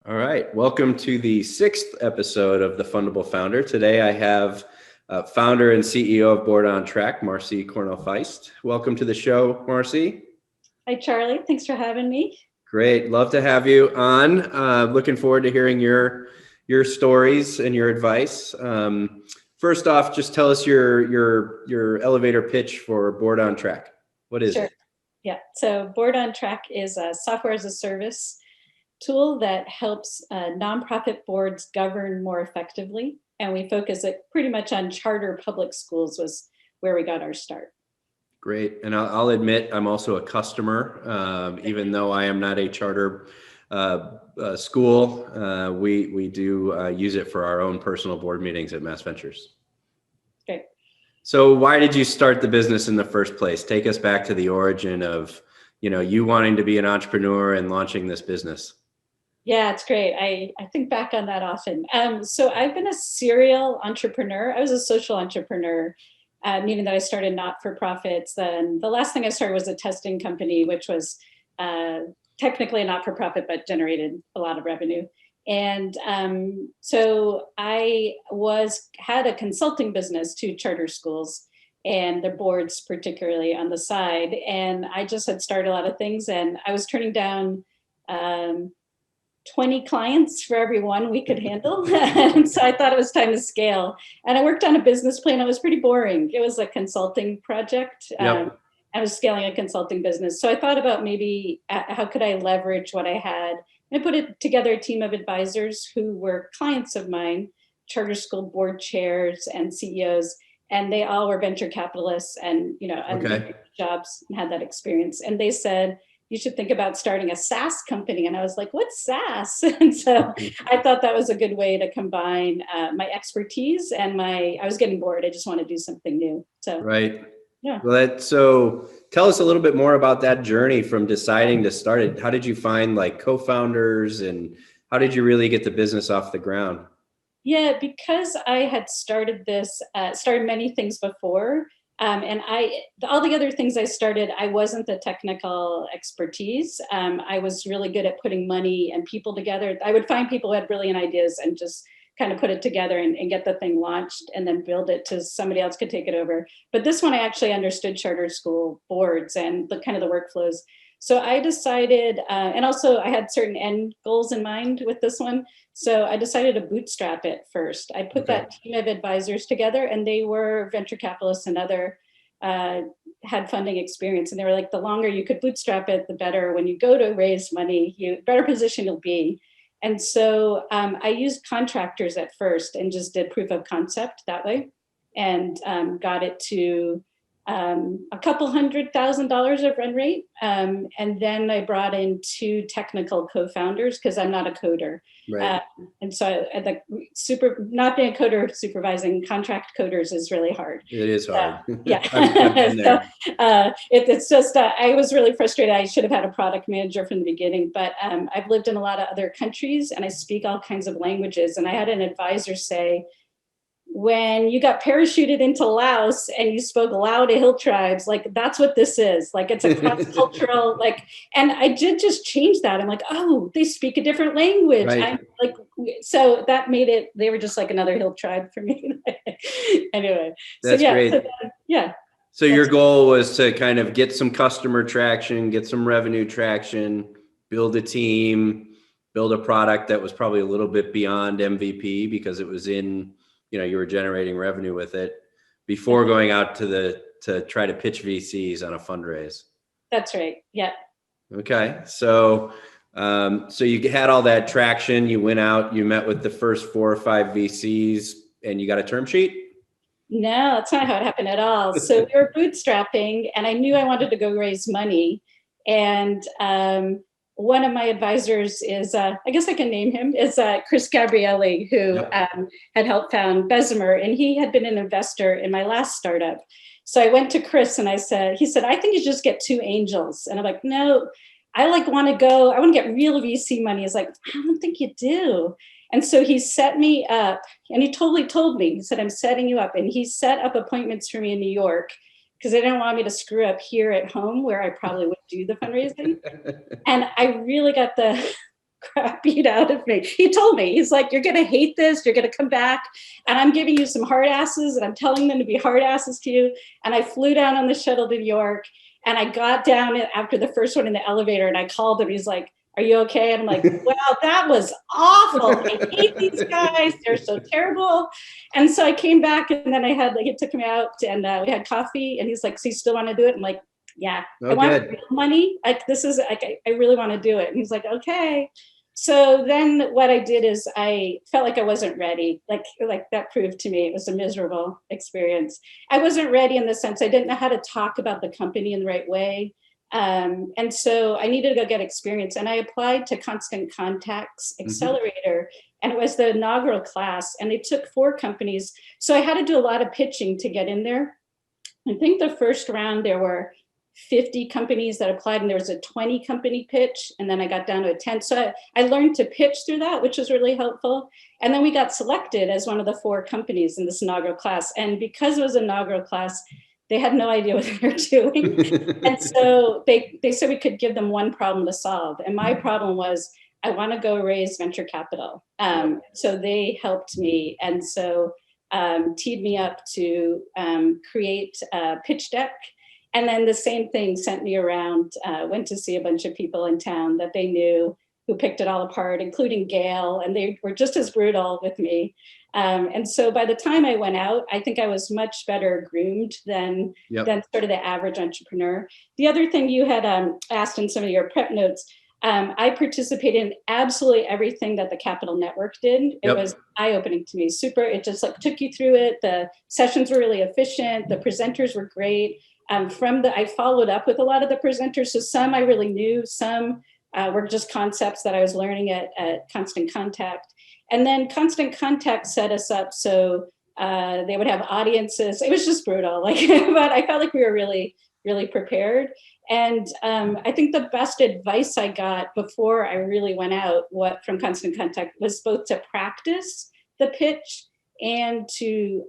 All right. Welcome to the sixth episode of The Fundable Founder. Today I have founder and CEO of BoardOnTrack, Marci Cornell-Feist. Welcome to the show, Marci. Hi, Charlie. Thanks for having me. Great. Love to have you on. Looking forward to hearing your stories and your advice. First off, just tell us your elevator pitch for BoardOnTrack. What is Sure. it? Yeah. So BoardOnTrack is a software as a service tool that helps nonprofit boards govern more effectively. And we focus it pretty much on charter public schools was where we got our start. Great. And I'll admit I'm also a customer, even though I am not a charter school. We do use it for our own personal board meetings at Mass Ventures. Okay. So why did you start the business in the first place? Take us back to the origin of, you wanting to be an entrepreneur and launching this business. Yeah, it's great. I think back on that often. So I've been a serial entrepreneur. I was a social entrepreneur, meaning that I started not-for-profits. Then the last thing I started was a testing company, which was technically a not-for-profit, but generated a lot of revenue. And so I had a consulting business to charter schools and their boards, particularly on the side. And I just had started a lot of things, and I was turning down 20 clients for every one we could handle. And so I thought it was time to scale. And I worked on a business plan. It was pretty boring. It was a consulting project. Yep. I was scaling a consulting business. So I thought about maybe how could I leverage what I had. And I put together a team of advisors who were clients of mine, charter school board chairs and CEOs. And they all were venture capitalists and, and jobs and had that experience. And they said, you should think about starting a SaaS company. And I was like, what's SaaS? And so I thought that was a good way to combine my expertise and I was getting bored. I just want to do something new. So, right. Yeah. Well, so tell us a little bit more about that journey from deciding to start it. How did you find co-founders and how did you really get the business off the ground? Yeah, because I had started many things before. And all the other things I started, I wasn't the technical expertise. I was really good at putting money and people together. I would find people who had brilliant ideas and just kind of put it together and get the thing launched and then build it to somebody else could take it over. But this one, I actually understood charter school boards and the kind of the workflows. So I decided, and also I had certain end goals in mind with this one. So I decided to bootstrap it first. I put that team of advisors together, and they were venture capitalists and other had funding experience. And they were like, the longer you could bootstrap it, the better. When you go to raise money, better position you'll be. And so I used contractors at first and just did proof of concept that way, and got it to a couple $100,000 of run rate. And then I brought in 2 technical co-founders because I'm not a coder. Right. And so not being a coder supervising contract coders is really hard. It is hard. Yeah. I've been there. It's just, I was really frustrated. I should have had a product manager from the beginning, but I've lived in a lot of other countries and I speak all kinds of languages. And I had an advisor say, when you got parachuted into Laos and you spoke Lao to hill tribes, that's what this is. It's a cross-cultural, and I did just change that. I'm like, oh, they speak a different language. Right. So that made it, they were just like another hill tribe for me. Anyway. That's great. Yeah. So your goal was to kind of get some customer traction, get some revenue traction, build a team, build a product that was probably a little bit beyond MVP because it was in, you were generating revenue with it before going out to try to pitch VCs on a fundraise. That's right. Yeah. Okay. So you had all that traction, you went out, you met with the first 4 or 5 VCs and you got a term sheet? No, that's not how it happened at all. So we were bootstrapping and I knew I wanted to go raise money. And one of my advisors is, I guess I can name him, is Chris Gabrielli, who had helped found Bessemer, and he had been an investor in my last startup. So I went to Chris and he said, I think you just get 2 angels. And I'm like, no, I want to get real VC money. He's like, I don't think you do. And so he set me up and he totally told me, he said, I'm setting you up. And he set up appointments for me in New York because they didn't want me to screw up here at home where I probably would do the fundraising. And I really got the crap beat out of me. He told me, he's like, you're going to hate this. You're going to come back and I'm giving you some hard asses and I'm telling them to be hard asses to you. And I flew down on the shuttle to New York and I got down after the first one in the elevator and I called him. He's like, are you okay? And I'm like, wow, that was awful. I hate these guys. They're so terrible. And so I came back and then he took me out and we had coffee and he's like, so you still want to do it? I'm like, yeah, I want real money. Like, this is like, I really want to do it. And he's like, okay. So then what I did is I felt like I wasn't ready. Like that proved to me it was a miserable experience. I wasn't ready in the sense I didn't know how to talk about the company in the right way. And so I needed to go get experience. And I applied to Constant Contact's accelerator, and it was the inaugural class. And they took 4 companies. So I had to do a lot of pitching to get in there. I think the first round there were 50 companies that applied and there was a 20 company pitch. And then I got down to a 10. So I learned to pitch through that, which was really helpful. And then we got selected as one of the 4 companies in this inaugural class. And because it was an inaugural class, they had no idea what they were doing. And so they said we could give them one problem to solve. And my problem was, I want to go raise venture capital. So they helped me. And so teed me up to create a pitch deck. And then the same thing sent me around, went to see a bunch of people in town that they knew who picked it all apart, including Gail, and they were just as brutal with me. And so by the time I went out, I think I was much better groomed than sort of the average entrepreneur. The other thing you had asked in some of your prep notes, I participated in absolutely everything that the Capital Network did. It was eye-opening to me, super. It just like took you through it. The sessions were really efficient. The presenters were great. I followed up with a lot of the presenters. So some I really knew, some were just concepts that I was learning at Constant Contact. And then Constant Contact set us up so they would have audiences. It was just brutal, but I felt like we were really, really prepared. And I think the best advice I got before I really went out from Constant Contact was both to practice the pitch and to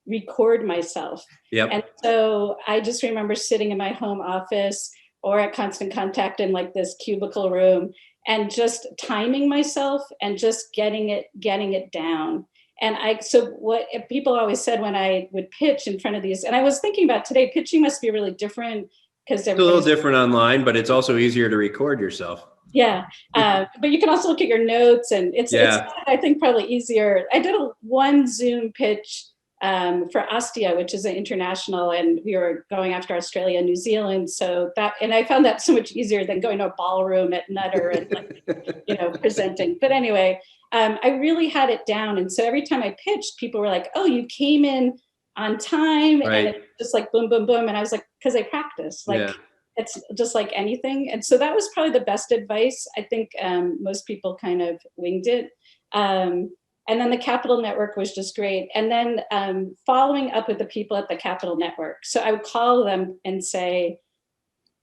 record myself. And so I just remember sitting in my home office or at Constant Contact in like this cubicle room and just timing myself and just getting it down. And so what people always said when I would pitch in front of these, and I was thinking about today, pitching must be really different because it's a little different online, but it's also easier to record yourself. Yeah. But you can also look at your notes and it's I think probably easier. I did one Zoom pitch for Ostia, which is an international, and we were going after Australia and New Zealand. So and I found that so much easier than going to a ballroom at Nutter and presenting. But anyway, I really had it down. And so every time I pitched, people were like, oh, you came in on time. And it's just like boom, boom, boom. And I was like, because I practiced, it's just like anything. And so that was probably the best advice. I think most people kind of winged it. And then the Capital Network was just great. And then following up with the people at the Capital Network. So I would call them and say,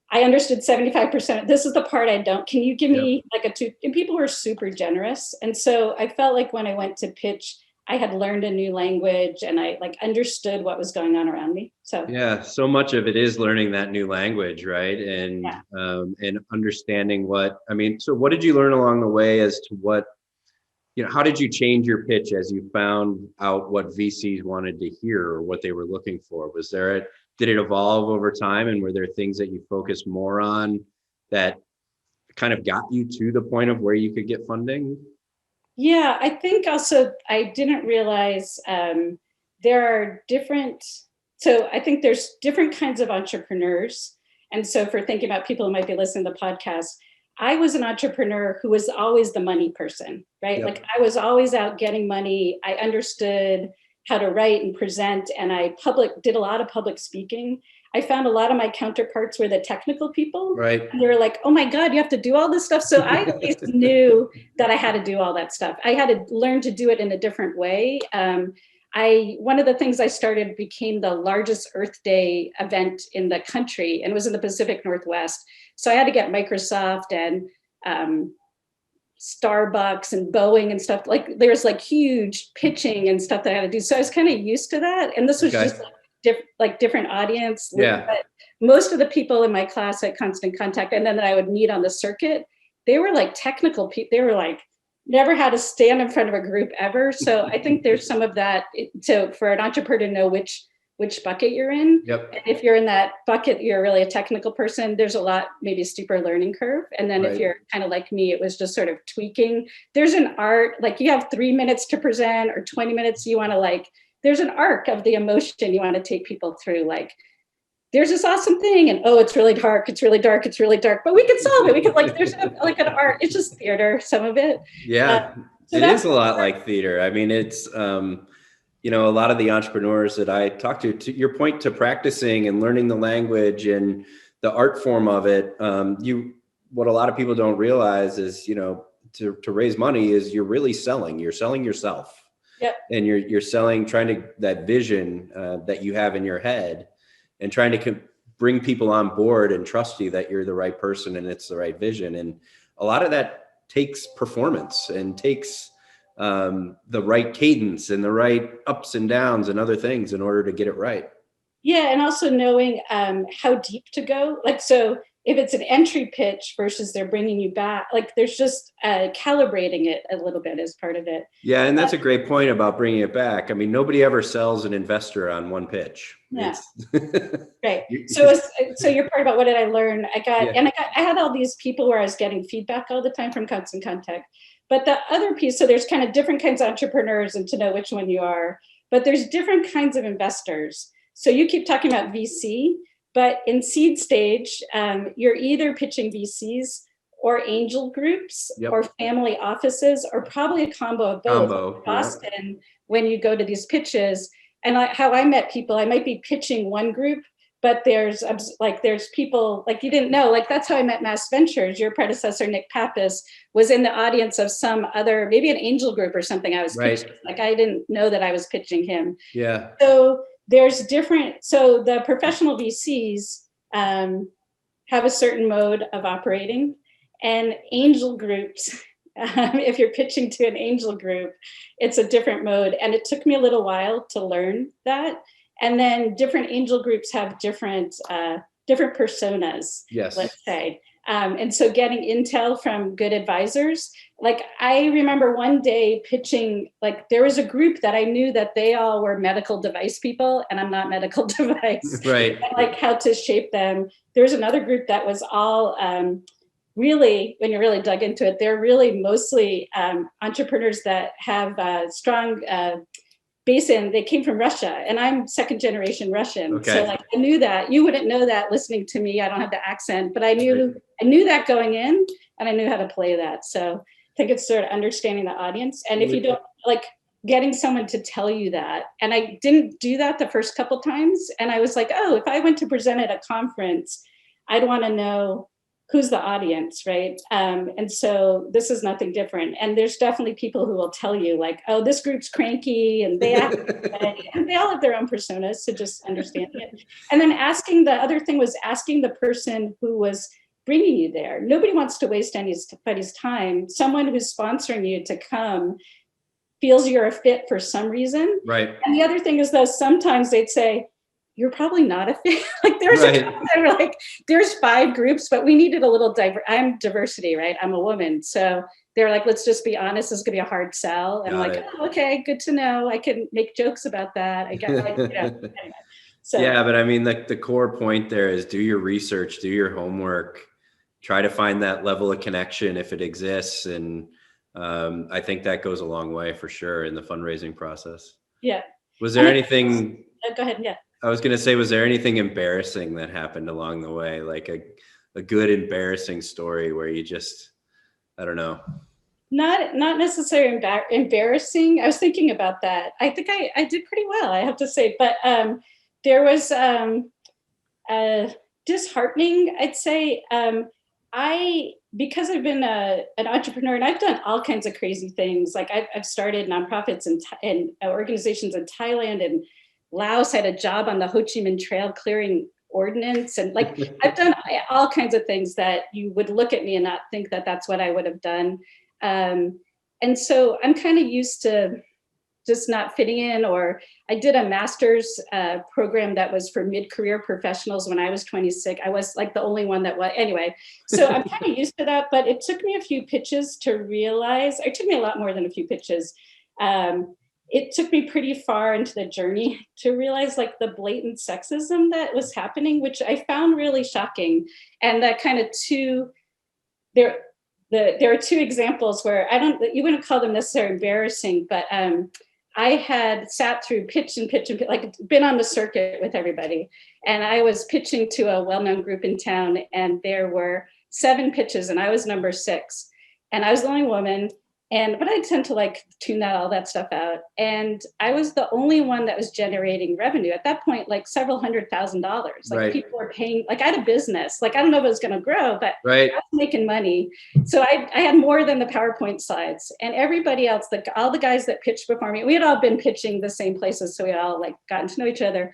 I understood 75%. This is the part I don't. Can you give me like a 2? And people were super generous. And so I felt like when I went to pitch, I had learned a new language and I understood what was going on around me. So so much of it is learning that new language, right? And and understanding so what did you learn along the way as to what, how did you change your pitch as you found out what VCs wanted to hear or what they were looking for? Did it evolve over time, and were there things that you focused more on that kind of got you to the point of where you could get funding? Yeah, I think also I didn't realize there are different, so I think there's different kinds of entrepreneurs. And so for thinking about people who might be listening to the podcast, I was an entrepreneur who was always the money person, right? Like I was always out getting money. I understood how to write and present, and I did a lot of public speaking. I found a lot of my counterparts were the technical people. Right. And they were like, oh my God, you have to do all this stuff. So I at least knew that I had to do all that stuff. I had to learn to do it in a different way. One of the things I started became the largest Earth Day event in the country, and it was in the Pacific Northwest. So I had to get Microsoft and Starbucks and Boeing and stuff. Like there's like huge pitching and stuff that I had to do. So I was kind of used to that. And this was just different audience. But most of the people in my class at Constant Contact, and then that I would meet on the circuit, they were like technical people. They were like, never had to stand in front of a group ever. So I think there's some of that. So for an entrepreneur to know which bucket you're in. Yep. And if you're in that bucket, you're really a technical person, there's a lot, maybe a steeper learning curve. And then if you're kind of like me, it was just sort of tweaking. There's an art, like you have 3 minutes to present or 20 minutes. You want to like, there's an arc of the emotion you want to take people through. Like, there's this awesome thing, and oh, it's really dark, it's really dark, it's really dark, but we can solve it. We can like, there's like an art. It's just theater, some of it. Yeah, so it is a lot like theater. I mean, it's you know, a lot of the entrepreneurs that I talk to your point, to practicing and learning the language and the art form of it. What a lot of people don't realize is, you know, to raise money is you're really selling. You're selling yourself. Yep. And you're selling, trying to, that vision that you have in your head, and trying to bring people on board and trust you that you're the right person and it's the right vision. And a lot of that takes performance and takes the right cadence and the right ups and downs and other things in order to get it right. Yeah, and also knowing how deep to go. Like, so if it's an entry pitch versus they're bringing you back, like there's just calibrating it a little bit as part of it. Yeah, and that's a great point about bringing it back. I mean, nobody ever sells an investor on one pitch. Yeah. Right. So your part about what did I learn? I had all these people where I was getting feedback all the time from Constant Contact. But the other piece, so there's kind of different kinds of entrepreneurs, and to know which one you are, but there's different kinds of investors. So you keep talking about VC, but in seed stage, you're either pitching VCs or angel groups or family offices, or probably a combo of both. Boston, when you go to these pitches, and how I met people, I might be pitching one group, but there's people like you didn't know, like that's how I met Mass Ventures. Your predecessor, Nick Pappas, was in the audience of some other, maybe an angel group or something I was pitching. Like I didn't know that I was pitching him. Yeah. So there's different, so the professional VCs have a certain mode of operating, and angel groups, if you're pitching to an angel group, it's a different mode. And it took me a little while to learn that. And then different angel groups have different personas, let's say. And so getting intel from good advisors, like I remember one day pitching, like there was a group that I knew that they all were medical device people, and I'm not medical device, right? Like how to shape them. There was another group that was all really, when you really dug into it, they're really mostly entrepreneurs that have strong base in, they came from Russia, and I'm second generation Russian. Okay. So like I knew that. You wouldn't know that listening to me. I don't have the accent, but I knew that going in, and I knew how to play that. So I think it's sort of understanding the audience. And if you don't, like getting someone to tell you that, and I didn't do that the first couple times. And I was like, oh, if I went to present at a conference, I'd want to know who's the audience, right? And so this is nothing different. And there's definitely people who will tell you like, oh, this group's cranky and they act, and they all have their own personas, so just understanding it. And then the other thing was asking the person who was bringing you there. Nobody wants to waste anybody's time. Someone who's sponsoring you to come feels you're a fit for some reason. Right. And the other thing is though, sometimes they'd say, you're probably not a fit. Like there's like, there's 5 groups, but we needed a little I'm diversity, right? I'm a woman. So they're like, let's just be honest, this is gonna be a hard sell. And I'm like, oh, okay, good to know. I can make jokes about that. I get like, anyway. So yeah, but I mean, like the core point there is do your research, do your homework, try to find that level of connection if it exists. And I think that goes a long way for sure in the fundraising process. Yeah. Was there anything? Go ahead. Yeah. I was going to say, was there anything embarrassing that happened along the way? Like a good embarrassing story where you just, I don't know. Not necessarily embarrassing. I was thinking about that. I think I did pretty well, I have to say, but there was disheartening, I'd say. Because I've been an entrepreneur and I've done all kinds of crazy things. Like I've started nonprofits and organizations in Thailand and Laos. I had a job on the Ho Chi Minh Trail clearing ordnance, and like I've done all kinds of things that you would look at me and not think that that's what I would have done. And so I'm kind of used to just not fitting in. Or I did a master's program that was for mid-career professionals when I was 26. I was like the only one that was, anyway. So I'm kind of used to that, but it took me a few pitches to realize, it took me a lot more than a few pitches. It took me pretty far into the journey to realize like the blatant sexism that was happening, which I found really shocking. And that kind of there are two examples where you wouldn't call them necessarily embarrassing, but I had sat through pitch, like been on the circuit with everybody. And I was pitching to a well-known group in town, and there were 7 pitches and I was number 6. And I was the only woman. But I tend to like tune all that stuff out. And I was the only one that was generating revenue at that point, like several $100,000. Like people were paying, like I had a business, like I don't know if it was going to grow, but I was making money. So I had more than the PowerPoint slides. And everybody else, all the guys that pitched before me, we had all been pitching the same places. So we had all like gotten to know each other.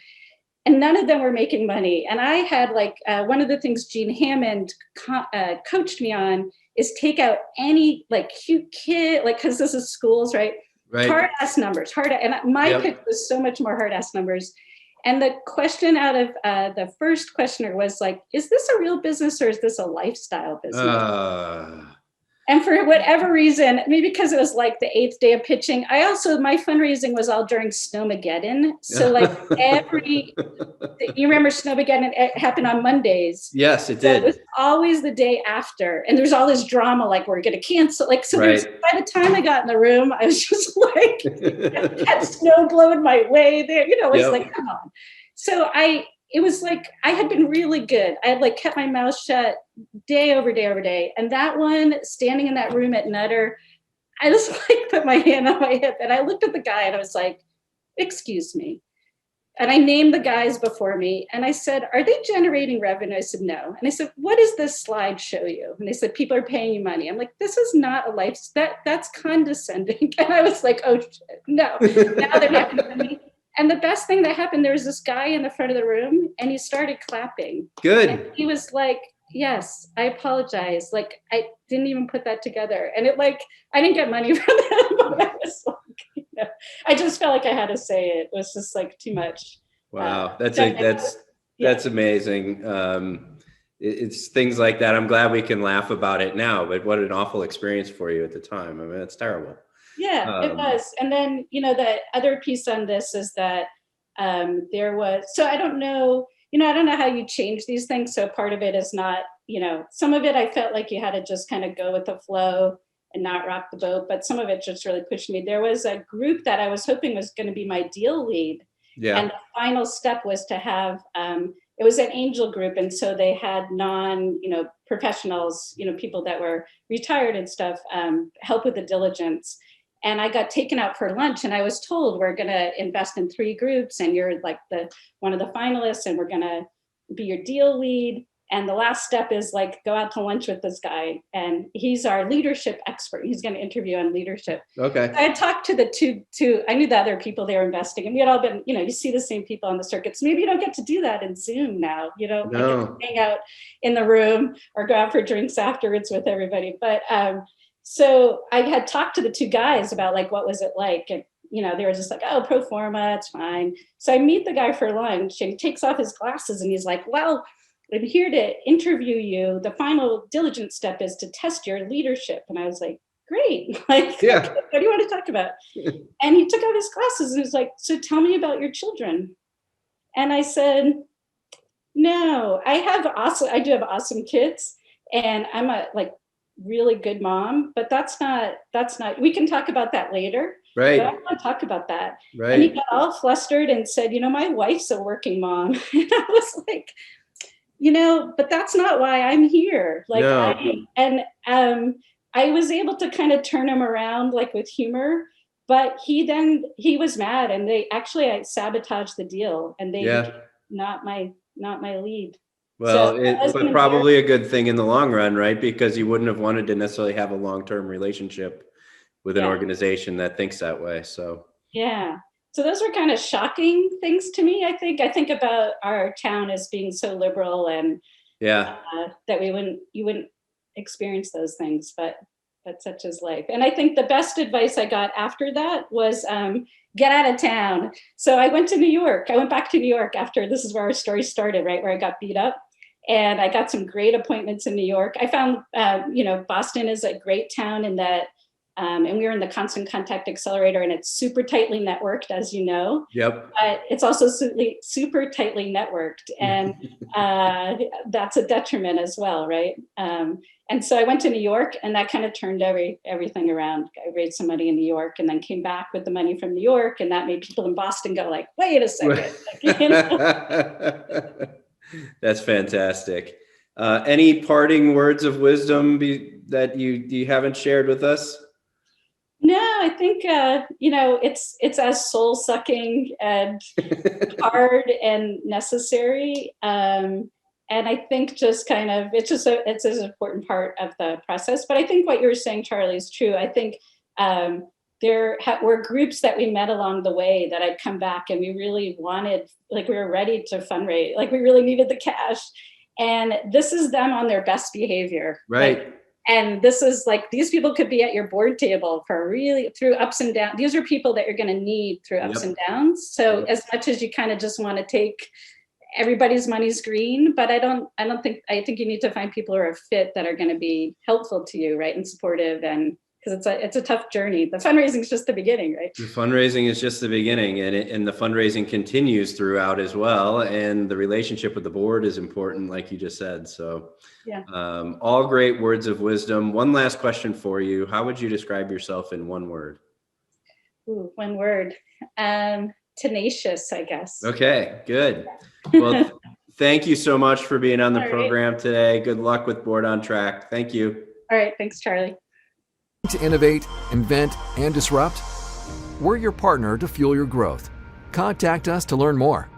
And none of them were making money. And I had like, one of the things Gene Hammond coached me on is take out any like cute kid, like, cause this is schools, right? Hard ass numbers, and my pitch was so much more hard ass numbers. And the question out of the first questioner was like, is this a real business or is this a lifestyle business? And for whatever reason, maybe because it was like the 8th day of pitching, my fundraising was all during Snowmageddon. So like you remember Snowmageddon, it happened on Mondays. Yes, it did. It was always the day after. And there's all this drama, like we're going to cancel. Like, so by the time I got in the room, I was just like, had snow blowing my way there. You know, it's like, come on. So it was like, I had been really good. I had like kept my mouth shut day over day over day. And that one, standing in that room at Nutter, I just like put my hand on my hip and I looked at the guy and I was like, excuse me. And I named the guys before me and I said, are they generating revenue? I said, no. And I said, what does this slide show you? And they said, people are paying you money. I'm like, this is not a life, that's condescending. And I was like, oh, shit, no, now they're not gonna pay me. And the best thing that happened, there was this guy in the front of the room and he started clapping. Good. And he was like, yes, I apologize. Like, I didn't even put that together. And it like, I didn't get money from that, but I was like, you know, I just felt like I had to say it. It was just like too much. Wow. That's amazing. It's things like that. I'm glad we can laugh about it now, but what an awful experience for you at the time. I mean, it's terrible. Yeah, it was. And then, you know, the other piece on this is that there was, so I don't know how you change these things. So part of it is not, you know, some of it I felt like you had to just kind of go with the flow and not rock the boat, but some of it just really pushed me. There was a group that I was hoping was going to be my deal lead. Yeah. And the final step was to have, it was an angel group. And so they had professionals, people that were retired and stuff, help with the diligence. And I got taken out for lunch and I was told, we're going to invest in 3 groups and you're like one of the finalists and we're going to be your deal lead. And the last step is like, go out to lunch with this guy. And he's our leadership expert. He's going to interview on leadership. Okay. I had talked to the two, I knew the other people they were investing and we had all been, you see the same people on the circuits. Maybe you don't get to do that in Zoom now, no. Like hang out in the room or go out for drinks afterwards with everybody. But, so I had talked to the 2 guys about like, what was it like? And, they were just like, oh, pro forma, it's fine. So I meet the guy for lunch and he takes off his glasses and he's like, well, I'm here to interview you. The final diligence step is to test your leadership. And I was like, great. Like, yeah. What do you want to talk about? And he took out his glasses and was like, so tell me about your children. And I said, no, I do have awesome kids and I'm a really good mom, but that's not, we can talk about that later. Right. But I don't want to talk about that. Right. And he got all flustered and said, my wife's a working mom. And I was like, but that's not why I'm here. Like, no. I was able to kind of turn him around like with humor, but he was mad and I sabotaged the deal and they became not my lead. Well, but probably a good thing in the long run, right? Because you wouldn't have wanted to necessarily have a long-term relationship with an organization that thinks that way. So yeah. So those were kind of shocking things to me. I think about our town as being so liberal and that you wouldn't experience those things. But but such is life. And I think the best advice I got after that was get out of town. So I went to New York. I went back to New York after, this is where our story started, right? Where I got beat up. And I got some great appointments in New York. I found, Boston is a great town in that, and we were in the Constant Contact Accelerator, and it's super tightly networked, as you know. Yep. But it's also super tightly networked, and that's a detriment as well, right? And so I went to New York, and that kind of turned everything around. I raised some money in New York, and then came back with the money from New York, and that made people in Boston go like, "Wait a second!" That's fantastic. Any parting words of wisdom that you haven't shared with us? No, I think it's as soul sucking and hard and necessary. And I think just kind of it's an important part of the process. But I think what you were saying, Charlie, is true. I think there were groups that we met along the way that I'd come back, and we really wanted, like, we were ready to fundraise, like we really needed the cash. And this is them on their best behavior. Right. And this is like, these people could be at your board table for really through ups and downs. These are people that you're going to need through ups and downs. So as much as you kind of just want to take everybody's money's green, but I think you need to find people who are fit, that are going to be helpful to you, right, and supportive, and because it's a tough journey. The fundraising is just the beginning, right? The fundraising is just the beginning, and the fundraising continues throughout as well. And the relationship with the board is important, like you just said. So all great words of wisdom. One last question for you. How would you describe yourself in one word? Ooh, one word. Tenacious, I guess. Okay, good. Well, thank you so much for being on the program today. Good luck with BoardOnTrack. Thank you. All right. Thanks, Charlie. To innovate, invent, and disrupt? We're your partner to fuel your growth. Contact us to learn more.